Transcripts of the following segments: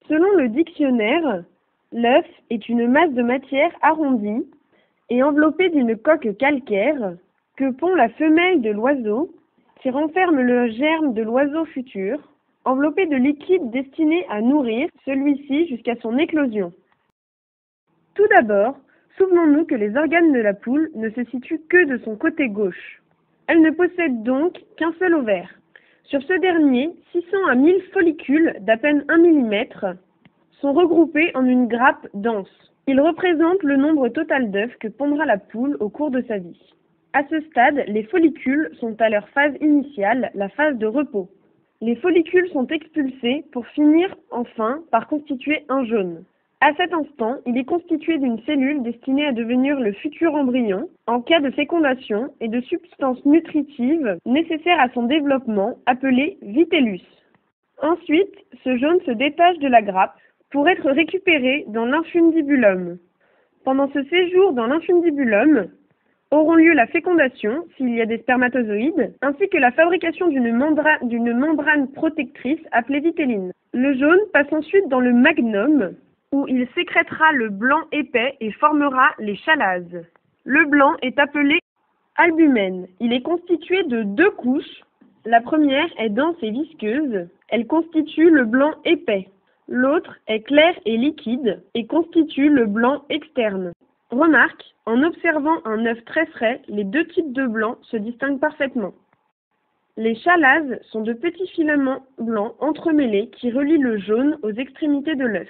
Selon le dictionnaire, l'œuf est une masse de matière arrondie et enveloppée d'une coque calcaire que pond la femelle de l'oiseau qui renferme le germe de l'oiseau futur, enveloppé de liquide destiné à nourrir celui-ci jusqu'à son éclosion. Tout d'abord, souvenons-nous que les organes de la poule ne se situent que de son côté gauche. Elle ne possède donc qu'un seul ovaire. Sur ce dernier, 600 à 1000 follicules d'à peine 1 mm sont regroupés en une grappe dense. Ils représentent le nombre total d'œufs que pondra la poule au cours de sa vie. À ce stade, les follicules sont à leur phase initiale, la phase de repos. Les follicules sont expulsés pour finir enfin par constituer un jaune. À cet instant, il est constitué d'une cellule destinée à devenir le futur embryon en cas de fécondation et de substances nutritives nécessaires à son développement, appelées vitellus. Ensuite, ce jaune se détache de la grappe pour être récupéré dans l'infundibulum. Pendant ce séjour dans l'infundibulum, auront lieu la fécondation, s'il y a des spermatozoïdes, ainsi que la fabrication d'une membrane protectrice appelée vitelline. Le jaune passe ensuite dans le magnum, où il sécrétera le blanc épais et formera les chalases. Le blanc est appelé albumen. Il est constitué de 2 couches. La première est dense et visqueuse. Elle constitue le blanc épais. L'autre est claire et liquide et constitue le blanc externe. Remarque, en observant un œuf très frais, les 2 types de blanc se distinguent parfaitement. Les chalases sont de petits filaments blancs entremêlés qui relient le jaune aux extrémités de l'œuf.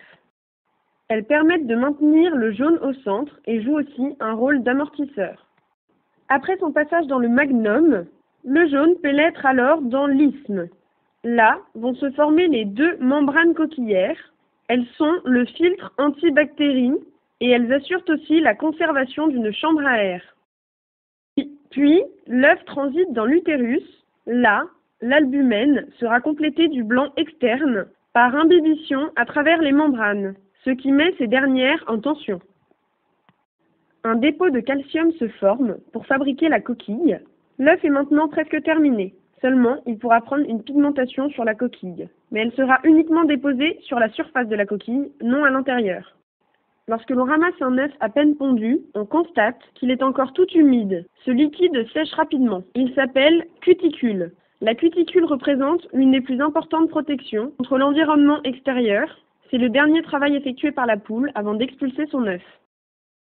Elles permettent de maintenir le jaune au centre et jouent aussi un rôle d'amortisseur. Après son passage dans le magnum, le jaune pénètre alors dans l'isthme. Là vont se former les 2 membranes coquillères. Elles sont le filtre antibactérie et elles assurent aussi la conservation d'une chambre à air. Puis, l'œuf transite dans l'utérus. Là, l'albumen sera complété du blanc externe par imbibition à travers les membranes, ce qui met ces dernières en tension. Un dépôt de calcium se forme pour fabriquer la coquille. L'œuf est maintenant presque terminé. Seulement, il pourra prendre une pigmentation sur la coquille. Mais elle sera uniquement déposée sur la surface de la coquille, non à l'intérieur. Lorsque l'on ramasse un œuf à peine pondu, on constate qu'il est encore tout humide. Ce liquide sèche rapidement. Il s'appelle cuticule. La cuticule représente l'une des plus importantes protections contre l'environnement extérieur. C'est le dernier travail effectué par la poule avant d'expulser son œuf.